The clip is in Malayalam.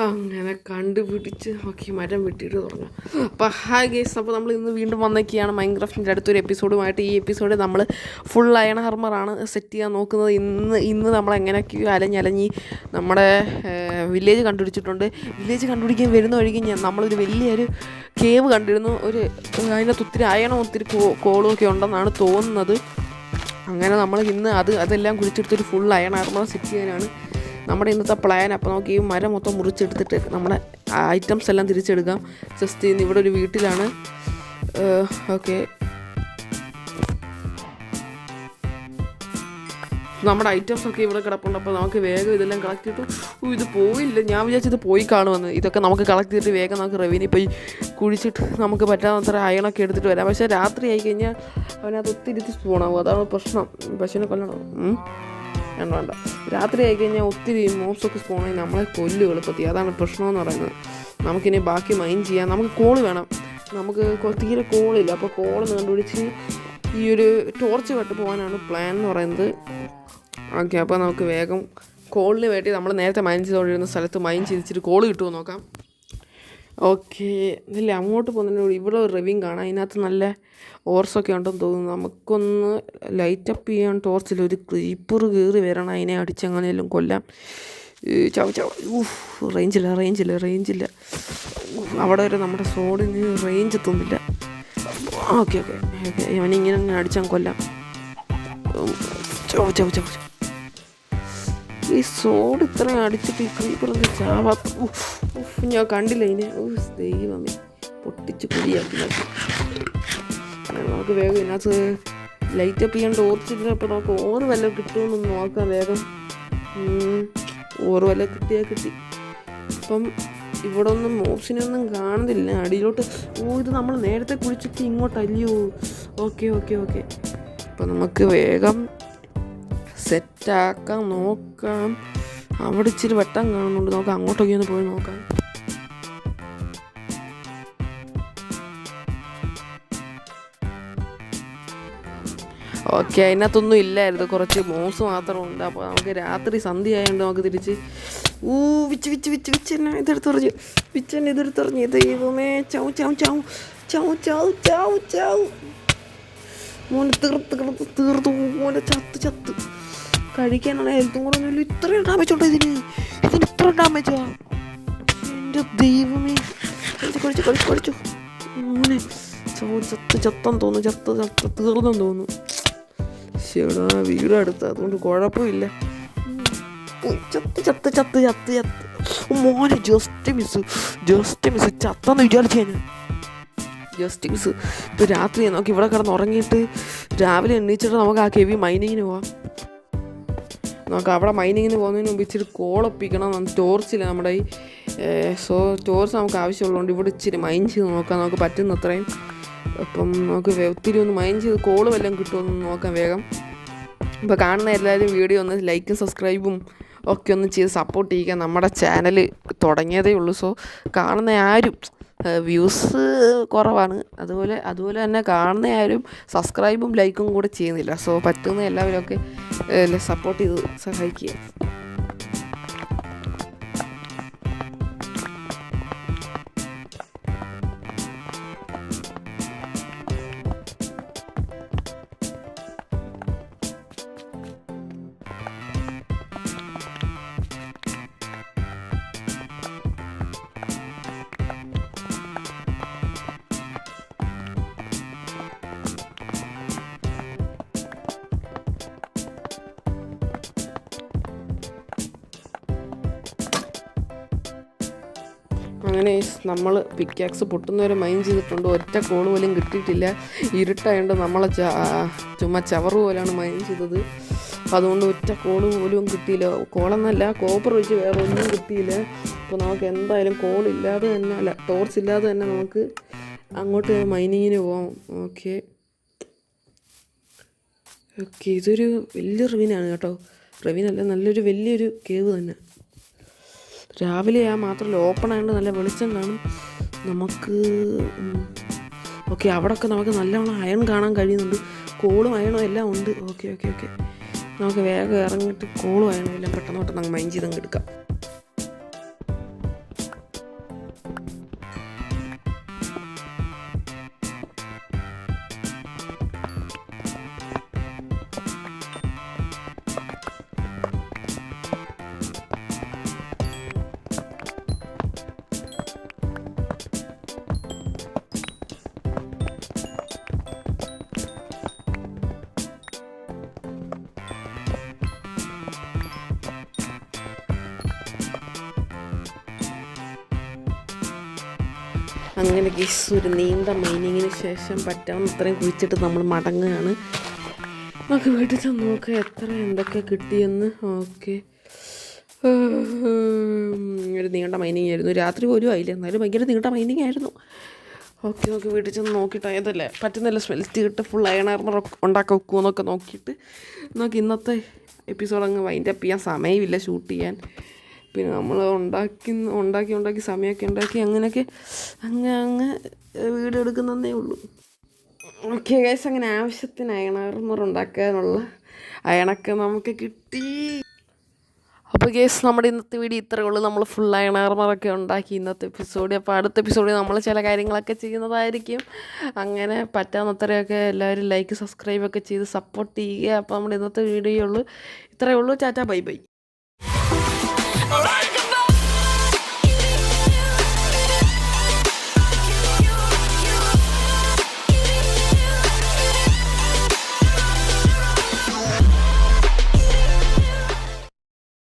അങ്ങനെ കണ്ടുപിടിച്ച് ഓക്കെ മരം വെട്ടിയിട്ട് തുടങ്ങാം. അപ്പോൾ ഹായ് ഗേസ്, അപ്പോൾ നമ്മൾ ഇന്ന് വീണ്ടും വന്നൊക്കെയാണ് മൈൻക്രാഫ്റ്റിൻ്റെ അടുത്തൊരു എപ്പിസോഡുമായിട്ട്. ഈ എപ്പിസോഡ് നമ്മൾ ഫുൾ അയൺ ഹാർമറാണ് സെറ്റ് ചെയ്യാൻ നോക്കുന്നത്. ഇന്ന് നമ്മൾ എങ്ങനെയൊക്കെയോ അലഞ്ഞ് നമ്മുടെ വില്ലേജ് കണ്ടുപിടിച്ചിട്ടുണ്ട്. വില്ലേജ് കണ്ടുപിടിക്കാൻ വരുന്ന വഴിക്ക് നമ്മളൊരു വലിയൊരു കേവ് കണ്ടിരുന്നു. അതിനകത്ത് ഒത്തിരി അയണും ഒത്തിരി കോളും ഒക്കെ ഉണ്ടെന്നാണ് തോന്നുന്നത്. അങ്ങനെ നമ്മൾ ഇന്ന് അതെല്ലാം കുഴിച്ചെടുത്തൊരു ഫുൾ അയൺ ഹാർമർ സെറ്റ് ചെയ്യാനാണ് നമ്മുടെ ഇന്നത്തെ പ്ലാൻ. അപ്പോൾ നമുക്ക് ഈ മരം മൊത്തം മുറിച്ചെടുത്തിട്ട് നമ്മുടെ ഐറ്റംസ് എല്ലാം തിരിച്ചെടുക്കാം. ജസ്റ്റ് ഇന്ന് ഇവിടെ ഒരു വീട്ടിലാണ്. ഓക്കെ, നമ്മുടെ ഐറ്റംസൊക്കെ ഇവിടെ കിടപ്പുണ്ട്. അപ്പോൾ നമുക്ക് വേഗം ഇതെല്ലാം കളക്ട് ചെയ്തിട്ട് ഇത് പോയില്ല, ഞാൻ വിചാരിച്ചത് പോയി കാണുമെന്ന്. ഇതൊക്കെ നമുക്ക് കളക്ട് ചെയ്തിട്ട് വേഗം നമുക്ക് റെവന്യൂ പോയി കുഴിച്ചിട്ട് നമുക്ക് പറ്റാവുന്നത്ര അയണൊക്കെ എടുത്തിട്ട് വരാം. പക്ഷേ രാത്രി ആയി കഴിഞ്ഞാൽ അവനകത്ത് ഒത്തിരി സ്പൂണാവും, അതാണ് പ്രശ്നം. പശുവിനെ കൊല്ലണം വേണ്ട. രാത്രി ആയിക്കഴിഞ്ഞാൽ ഒത്തിരി മോബ്സൊക്കെ സ്പോൺ ആയി നമ്മളെ കൊല്ലും എളുപ്പത്തി, അതാണ് പ്രശ്നമെന്ന് പറയുന്നത്. നമുക്കിനി ബാക്കി മൈൻ ചെയ്യാം. നമുക്ക് കോള് വേണം, നമുക്ക് തീരെ കോളില്ല. അപ്പോൾ കോള് കണ്ടുപിടിച്ച് ഈ ഒരു ടോർച്ച് കെട്ട് പോകാനാണ് പ്ലാൻ എന്ന് പറയുന്നത്. ഓക്കെ, അപ്പോൾ നമുക്ക് വേഗം കോളിന് വേണ്ടി നമ്മൾ നേരത്തെ മൈൻ ചെയ്തുകൊണ്ടിരുന്ന സ്ഥലത്ത് മൈൻ ചെയ്തിട്ട് കോള് കിട്ടുമോ നോക്കാം. ഓക്കെ, ഇല്ല അങ്ങോട്ട് പോകുന്നതിനോട് ഇവിടെ ഒരു റിവിങ് കാണാം. അതിനകത്ത് നല്ല ഓർസൊക്കെ ഉണ്ടെന്ന് തോന്നുന്നു. നമുക്കൊന്ന് ലൈറ്റപ്പ് ചെയ്യാൻ ടോർച്ചിൽ ഒരു ക്രീപ്പർ കയറി വരണം, അതിനെ അടിച്ചങ്ങനെയെല്ലാം കൊല്ലാം. റേഞ്ചില്ല. അവിടെ വരെ നമ്മുടെ സോഡിന് റേഞ്ച് എത്തുന്നില്ല. ഓക്കെ, അവനിങ്ങനെ അടിച്ചാൽ കൊല്ലാം. ഈ സോഡ് ഇത്രയും അടിച്ചിട്ട് ഈ ക്രീപ്പർ ചാവാത്ത ഞാൻ കണ്ടില്ല ഇതിനെ. ദൈവമേ, പൊട്ടിച്ച് പൊടിയാക്കി. നമുക്ക് വേഗം ഇതിനകത്ത് ലൈറ്റപ്പ് ചെയ്യാൻ ടോർച്ചില്ല. അപ്പോൾ നമുക്ക് ഓറ് വല്ലതും കിട്ടുമെന്നൊന്ന് നോക്കാം വേഗം. ഓറ് വല്ലതും കിട്ടി. അപ്പം ഇവിടെ ഒന്നും മോപ്സിനൊന്നും കാണുന്നില്ല അടിയിലോട്ട്. ഇത് നമ്മൾ നേരത്തെ കുഴിച്ചിട്ട് ഇങ്ങോട്ടല്ലയോ. ഓക്കെ. അപ്പം നമുക്ക് വേഗം സെറ്റാക്കാൻ നോക്കാം. അവിടെ ഇച്ചിരി വെട്ടം കാണുന്നുണ്ട്, നമുക്ക് അങ്ങോട്ടൊക്കെ ഒന്ന് പോയി നോക്കാം. ഓക്കെ, അതിനകത്തൊന്നും ഇല്ലായിരുന്നു, കുറച്ച് മോസ് മാത്രമുണ്ട്. അപ്പോൾ നമുക്ക് രാത്രി സന്ധ്യ ആയതുകൊണ്ട് നമുക്ക് തിരിച്ച് വിച്ച് ഇതെടുത്തെറിഞ്ഞ് ദൈവമേ, മോനെ തീർത്തു മോനെ, ചത്ത് കഴിക്കാനാണ് ഹെൽത്തും കുറഞ്ഞല്ലോ. ഇത്രയും ഡാമേജ് ഉണ്ടോ ഇതിന് ഇത്ര ഡാമേജാ? എൻ്റെ ദൈവമേ, കഴിച്ചു മോനെ. ചത്തെന്ന് തോന്നുന്നു, തീർന്നെന്ന് തോന്നുന്നു. ശരിടാ, വീടടുത്ത അതുകൊണ്ട് കുഴപ്പമില്ല. ചത്ത് മോനെ, ജസ്റ്റ് മിസ് ചത്തെന്ന് വിചാരിച്ചു ഞാൻ. Just miss. ഇപ്പോൾ രാത്രി നമുക്ക് ഇവിടെ കിടന്ന് ഉറങ്ങിയിട്ട് രാവിലെ എണ്ണീച്ചിട്ട് നമുക്ക് ആ കെവി മൈനിങ്ങിന് പോവാം. നമുക്ക് അവിടെ മൈനിങ്ങിന് പോകുന്നതിന് മുമ്പ് ഇച്ചിരി കോളൊപ്പിക്കണം. ടോർച്ചില്ല നമ്മുടെ ഈ. ടോർച്ച് നമുക്ക് ആവശ്യമുള്ളതുകൊണ്ട് ഇവിടെ ഇച്ചിരി മൈൻ ചെയ്ത് നോക്കാം, നമുക്ക് പറ്റുന്ന അത്രയും. അപ്പം നമുക്ക് ഒത്തിരി ഒന്ന് മൈൻ ചെയ്ത് കോള് വല്ലതും കിട്ടുമെന്ന് നോക്കാം വേഗം. ഇപ്പോൾ കാണുന്ന എല്ലാവരും വീഡിയോ ഒന്ന് ലൈക്കും സബ്സ്ക്രൈബും ഒക്കെ ഒന്ന് ചെയ്ത് സപ്പോർട്ട് ചെയ്യുക. നമ്മുടെ ചാനൽ തുടങ്ങിയതേ ഉള്ളൂ. കാണുന്ന ആരും വ്യൂസ് കുറവാണ്, അതുപോലെ തന്നെ കാണുന്ന ആരും സബ്സ്ക്രൈബും ലൈക്കും കൂടെ ചെയ്യുന്നില്ല. പറ്റുന്ന എല്ലാവരും ഒക്കെ സപ്പോർട്ട് ചെയ്ത് സഹായിക്കുക. അങ്ങനെ നമ്മൾ പിക്കാക്സ് പൊട്ടുന്നവരെ മൈൻ ചെയ്തിട്ടുണ്ട്. ഒറ്റ കോള് പോലും കിട്ടിയിട്ടില്ല. ഇരുട്ടായതുകൊണ്ട് നമ്മളെ ചുമ്മാ ചവറ് പോലെയാണ് മൈൻ ചെയ്തത്. അതുകൊണ്ട് ഒറ്റ കോള് പോലും കിട്ടിയില്ല. കോളെന്നല്ല, കോപ്പർ വെച്ച് വേറെ ഒന്നും കിട്ടിയില്ല. അപ്പോൾ നമുക്ക് എന്തായാലും കോളില്ലാതെ തന്നെ, അല്ല ടോർച്ച് ഇല്ലാതെ തന്നെ നമുക്ക് അങ്ങോട്ട് മൈനിങ്ങിന് പോകാം. ഓക്കെ, ഇതൊരു വലിയ റിവിനാണ് കേട്ടോ. റിവിനല്ല, നല്ലൊരു വലിയൊരു കേവ് തന്നെ. രാവിലെ മാത്രമല്ല, ഓപ്പൺ ആയതുകൊണ്ട് നല്ല വെളിച്ചം കാണും നമുക്ക്. ഓക്കെ, അവിടെയൊക്കെ നമുക്ക് നല്ലവണ്ണം അയൺ കാണാൻ കഴിയുന്നുണ്ട്. കോളും അയണും എല്ലാം ഉണ്ട്. ഓക്കെ നമുക്ക് വേഗം ഇറങ്ങിയിട്ട് കോളും അയണും എല്ലാം പെട്ടെന്ന് നമുക്ക് മൈൻ ചെയ്തങ്ങ് എടുക്കാം. അങ്ങനെ ഗൈസ് ഒരു നീണ്ട മൈനിങ്ങിന് ശേഷം പറ്റാവുന്ന അത്രയും കുഴിച്ചിട്ട് നമ്മൾ മടങ്ങുകയാണ്. നമുക്ക് വീട്ടിൽ ചെന്ന് നോക്കാം എത്ര എന്തൊക്കെ കിട്ടിയെന്ന്. ഓക്കെ, ഒരു നീണ്ട മൈനിങ് ആയിരുന്നു. രാത്രി പോലും ആയില്ല, എന്നാലും ഭയങ്കര നീണ്ട മൈനിങ് ആയിരുന്നു. ഓക്കെ, നമുക്ക് വീട്ടിൽ ചെന്ന് നോക്കിയിട്ട് ഏതല്ലേ പറ്റുന്നില്ല സ്മെൽറ്റ് കിട്ട് ഫുൾ അയൺ ആർമർ ഉണ്ടാക്കാൻ വെക്കുമെന്നൊക്കെ നോക്കിയിട്ട് നമുക്ക് ഇന്നത്തെ എപ്പിസോഡ് അങ്ങ് വൈൻഡ് അപ്പ് ചെയ്യാൻ സമയമില്ല ഷൂട്ട് ചെയ്യാൻ. പിന്നെ നമ്മൾ ഉണ്ടാക്കി സമയമൊക്കെ ഉണ്ടാക്കി അങ്ങനെയൊക്കെ അങ്ങ് വീഡിയോ എടുക്കുന്നതേ ഉള്ളൂ. ഓക്കെ ഗൈസ്, അങ്ങനെ ആവശ്യത്തിന് അയൺ ആർമർ ഉണ്ടാക്കാനുള്ള അയണൊക്കെ നമുക്ക് കിട്ടി. അപ്പോൾ ഗൈസ് നമ്മുടെ ഇന്നത്തെ വീഡിയോ ഇത്രയേ ഉള്ളൂ. നമ്മൾ ഫുൾ അയൺ ആർമറൊക്കെ ഉണ്ടാക്കി ഇന്നത്തെ എപ്പിസോഡ്. അപ്പോൾ അടുത്ത എപ്പിസോഡിൽ നമ്മൾ ചില കാര്യങ്ങളൊക്കെ ചെയ്യുന്നതായിരിക്കും. അങ്ങനെ പറ്റാവുന്നത്രയൊക്കെ എല്ലാവരും ലൈക്ക് സബ്സ്ക്രൈബൊക്കെ ചെയ്ത് സപ്പോർട്ട് ചെയ്യുക. അപ്പോൾ നമ്മുടെ ഇന്നത്തെ വീഡിയോ ഉള്ളൂ, ഇത്രയേ ഉള്ളൂ. Tata, bye bye.